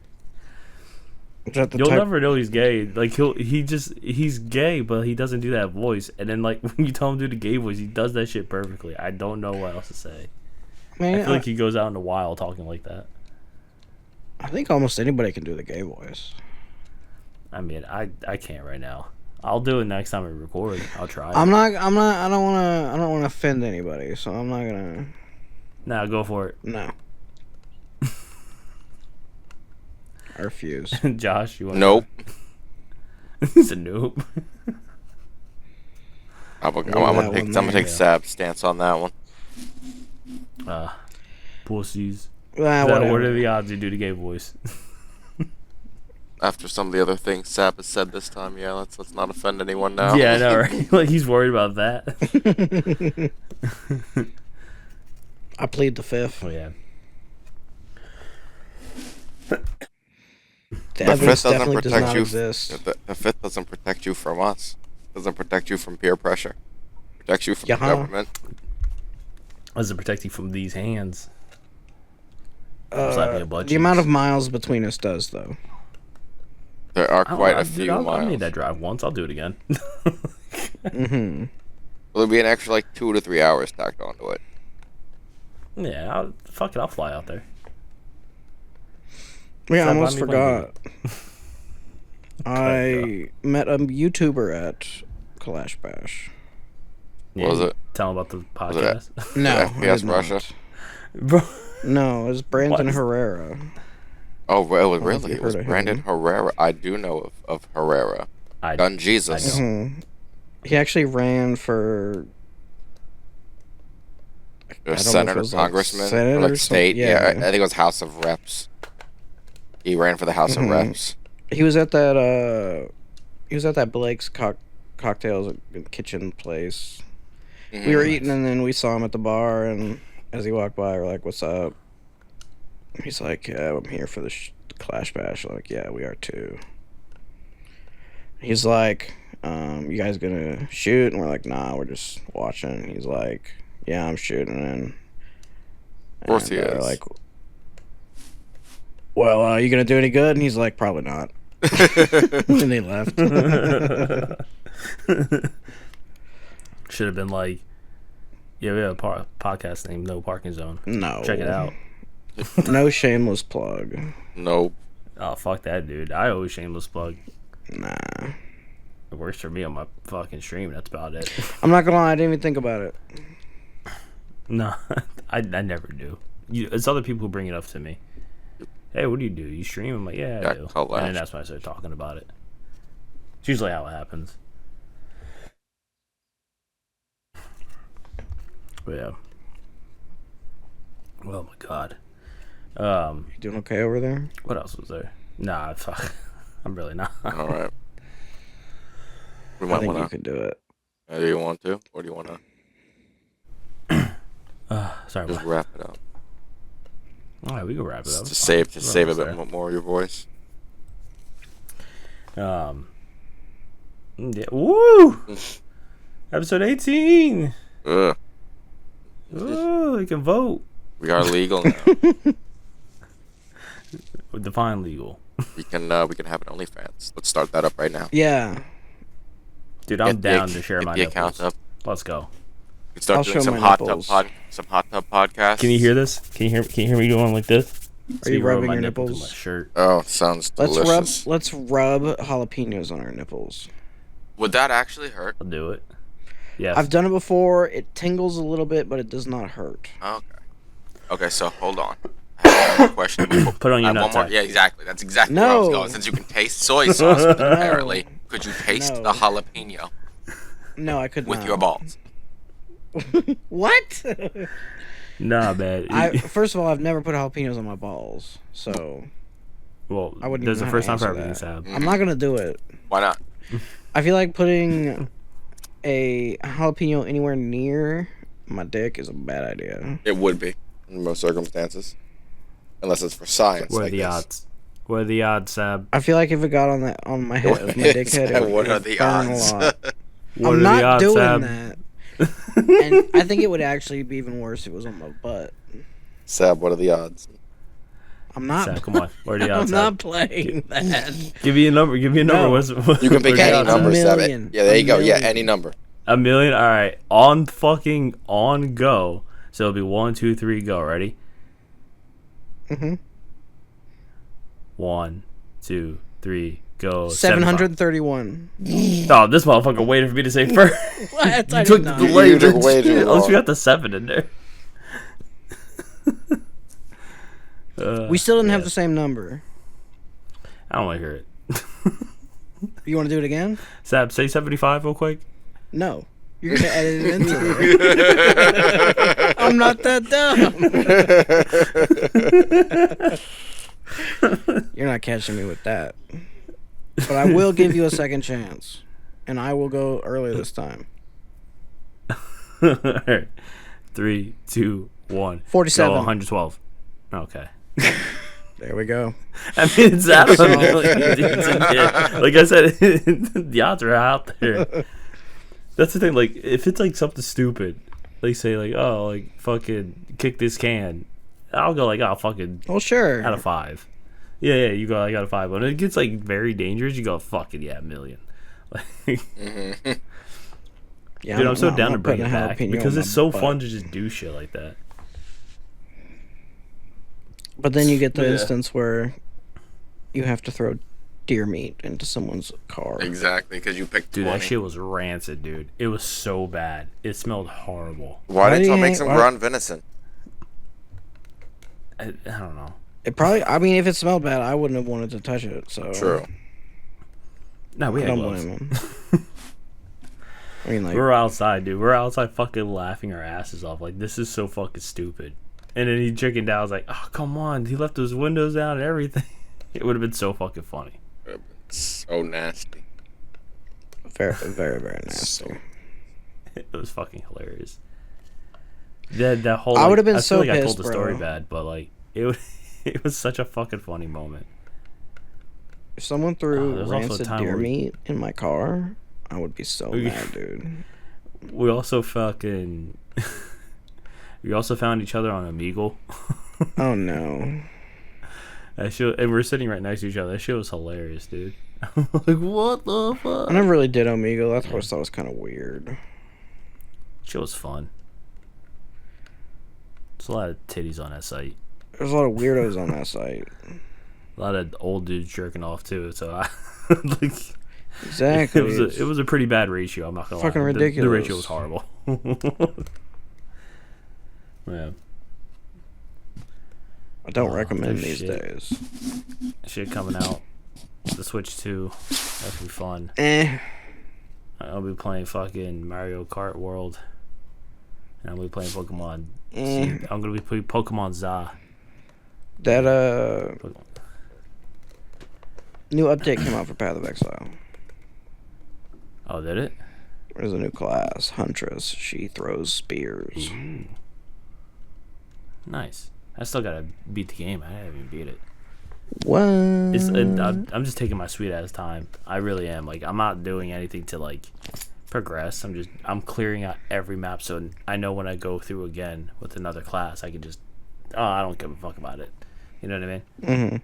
You'll never know he's gay. Like he's gay, but he doesn't do that voice. And then like when you tell him to do the gay voice, he does that shit perfectly. I don't know what else to say. Man, I feel like he goes out in the wild talking like that. I think almost anybody can do the gay voice. I mean, I can't right now. I'll do it next time we record. I'll try. I don't wanna offend anybody, so I'm not gonna. Nah, go for it. No. I refuse. Josh, you want? Nope. He's a noob. I'm gonna take Sab's stance on that one. Pussies. What are the odds you do the gay voice? After some of the other things Sab has said this time, yeah, let's not offend anyone now. Yeah, I know, right? Like he's worried about that. I plead the fifth. Oh yeah. The fifth doesn't protect you. The fifth doesn't protect you from us. Doesn't protect you from peer pressure. Protects you from the government. Doesn't protect you from these hands. The amount of miles between us does, though. There are quite a few miles. I made that drive once. I'll do it again. Mm-hmm. There'll be an extra like 2 to 3 hours tacked onto it. Yeah, I'll fly out there. Yeah, I almost forgot. I met a YouTuber at Clash Bash. Yeah, what was it? Tell him about the podcast. No, FPS Russia. Bro. No, it was Brandon Herrera. Oh, really? It was Brandon Herrera. I do know of Herrera. Gun Jesus. Mm-hmm. He actually ran for Senator, Congressman, Senate or like state. Yeah, I think it was House of Reps. He ran for the House of Reps. He was at that. He was at that Blake's cocktails kitchen place. Mm-hmm. We were eating, and then we saw him at the bar, and as he walked by, we're like, "What's up?" He's like, "Yeah, I'm here for the Clash Bash." I'm like, "Yeah, we are too." He's like, "You guys gonna shoot?" And we're like, "Nah, we're just watching." He's like, "Yeah, I'm shooting." And of course he is. We're like, "Well, are you gonna do any good?" And he's like, "Probably not." And they left. Should have been like, yeah, we have a podcast named No Parking Zone. No. Check it out. No shameless plug. Nope. Oh, fuck that, dude. I always shameless plug. Nah. It works for me on my fucking stream. That's about it. I'm not gonna lie, I didn't even think about it. No, I never do. It's other people who bring it up to me. Hey, what do? You stream? I'm like, yeah, I do. And then that's when I start talking about it. It's usually how it happens. But yeah. Oh my god. You doing okay over there? What else was there? Nah, fuck. I'm really not. All right. I think you can do it. Do you want to, or do you want to? Sorry. Just wrap it up. All right, we can wrap it up. To save a bit more of your voice. Yeah. Woo! Episode 18. Ugh. Ooh, you can vote. We are legal now. Define legal. We can have an OnlyFans. Let's start that up right now. Yeah. Dude, I'm down to share my account up. Let's go. We can start doing some hot tub podcasts. Can you hear this? Can you hear me going like this? Are you rubbing your nipples? My shirt. Oh, sounds delicious. Let's rub jalapenos on our nipples. Would that actually hurt? I'll do it. Yes. I've done it before. It tingles a little bit, but it does not hurt. Okay. Okay, so hold on. I have one more question. Put on your one more. nutsack. Yeah, exactly. That's exactly where I was No. going. Since you can taste soy sauce, apparently, could you taste No. the jalapeno No, I could with not. your balls? What? Nah, man. First of all, I've never put jalapenos on my balls, so Well, I wouldn't there's even a know first how time to for answer everything, that. Sab. I'm not gonna do it. Why not? I feel like putting a jalapeno anywhere near my dick is a bad idea. It would be in most circumstances, unless it's for science. What are like the this. odds? What are the odds, Sab? I feel like if it got on my head, my dick head, it would, What it are would the burn odds? a lot. What I'm are not the odds, doing Sab? that. And I think it would actually be even worse if it was on my butt. Sab, what are the odds? I'm not. Sab, come on. What are the I'm odds, not Sab? playing that. Give me a number. Give me a number. No. What's, You can pick what are the any odds, number, Sab? Sab. million. Yeah, there you A go. Yeah, million. any number. A million. All right. On go. So it'll be 1, 2, 3, go. Ready? Mhm. 1, 2, 3, go. 731. Oh, this motherfucker waited for me to say first. What? I You did took not. the delay. You took bitch. way too At least we long. got the 7 in there. We still didn't have yeah. the same number. I don't want to hear it. You want to do it again? Sab, say 75 real quick. No. You're gonna edit it into it. I'm not that dumb. You're not catching me with that. But I will give you a second chance, and I will go early this time. Alright. 3, 2, 1. 47. Go, 112. Okay. There we go. I mean, it's out of a million. Like I said, the odds are out there. That's the thing. Like, if it's like something stupid, like say like, oh, like fucking kick this can, I'll go like, oh, fucking Well, sure. out of 5. Yeah, you go like out of 5. When it gets like very dangerous, you go fucking yeah, a million. Like, Yeah, dude, I'm so down not to bring it putting a back jalapeno because on it's my so butt. fun to just do shit like that. But then you get the Yeah. instance where you have to throw deer meat into someone's car. Exactly, because you picked Dude, 20. that shit was rancid, dude. It was so bad. It smelled horrible. Why Why do didn't you you make hang- some why- ground venison? I don't know. It probably. I mean, if it smelled bad, I wouldn't have wanted to touch it. So True. No, we I had don't gloves. blame him. I mean, like, We were outside, dude. We were outside fucking laughing our asses off. Like, this is so fucking stupid. And then he chickened out. I was like, oh, come on. He left his windows down and everything. It would have been so fucking funny. So nasty. very, very, very nasty. So, It was fucking hilarious. That whole. I like, would've been I so feel like I pissed, told the story bro. bad, but like it was such a fucking funny moment. If someone Oh, threw there's also a rancid time deer where we- meat in my car, I would be so We- mad, dude. We also fucking. We also found each other on Omegle. Oh no. That shit, and we're sitting right next to each other. That shit was hilarious, dude. I'm like, what the fuck? I never really did Omegle. That's what I thought was kind of weird. Shit was fun. There's a lot of titties on that site. There's a lot of weirdos on that site. A lot of old dudes jerking off too. So I like Exactly. it was a pretty bad ratio. I'm not gonna Fucking lie. The ridiculous. ratio was horrible. Yeah, I don't Oh, recommend there's these shit. days. shit coming out. The Switch 2. That'll be fun. I'll be playing fucking Mario Kart World. And I'll be playing Pokemon. I'm gonna be playing Pokemon Za. That new update came out for Path of Exile. Oh, did it? There's a new class, Huntress. She throws spears. Nice. I still gotta beat the game. I haven't even beat it. What? I'm just taking my sweet ass time. I really am. Like, I'm not doing anything to like progress. I'm clearing out every map so I know when I go through again with another class, I can just I don't give a fuck about it. You know what I mean? Mm-hmm.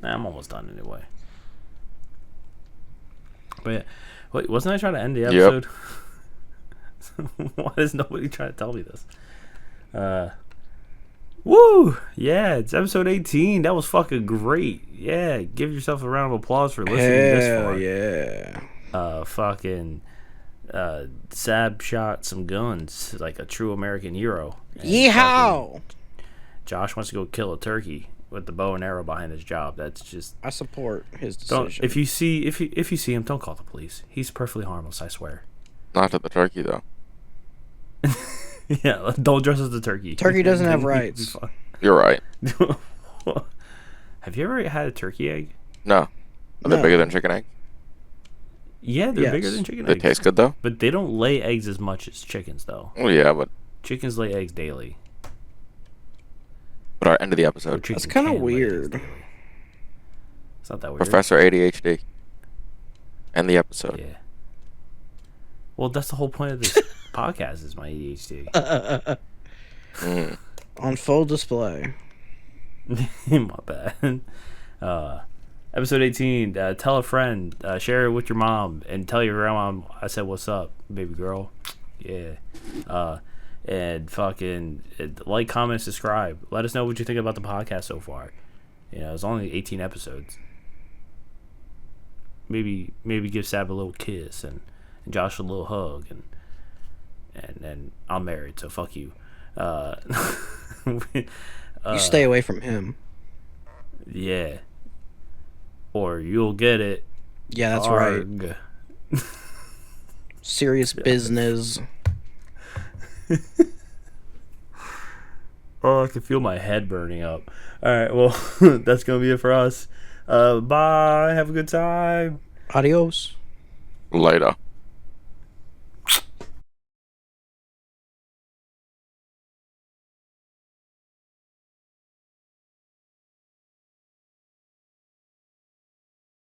Nah, I'm almost done anyway. But yeah, wait, wasn't I trying to end the episode? Why is nobody trying to tell me this? Woo! Yeah, it's episode 18. That was fucking great. Yeah, give yourself a round of applause for listening this Hell far. yeah. Fucking Sab shot some guns like a true American hero. Yeehaw! Josh wants to go kill a turkey with the bow and arrow behind his job. That's just. I support his Don't. decision. If you see him, don't call the police. He's perfectly harmless. I swear. Not to the turkey though. Yeah, don't dress as the turkey. Turkey doesn't have rights. You're right. Have you ever had a turkey egg? No. Are they No. bigger than chicken eggs? Yeah, they're Yes. bigger than chicken They eggs. taste good though. But they don't lay eggs as much as chickens, though. Well, yeah, but Chickens lay eggs daily. our end of the Or episode. chicken That's kind of can lay eggs weird. daily. It's not that weird. Professor ADHD. End the episode. Yeah. Well, that's the whole point of this podcast is my ADHD. Mm. On full display. My bad. Episode 18. Tell a friend. Share it with your mom and tell your grandma I said what's up, baby girl. Yeah. And fucking like, comment, subscribe. Let us know what you think about the podcast so far. You know, it's only 18 episodes. Maybe give Sab a little kiss and Josh a little hug and I'm married, so fuck you. You stay away from him. Yeah. Or you'll get it. Yeah, that's right. Arg. Serious business. Oh, I can feel my head burning up. Alright, well, that's going to be it for us. Bye. Have a good time. Adios. Later.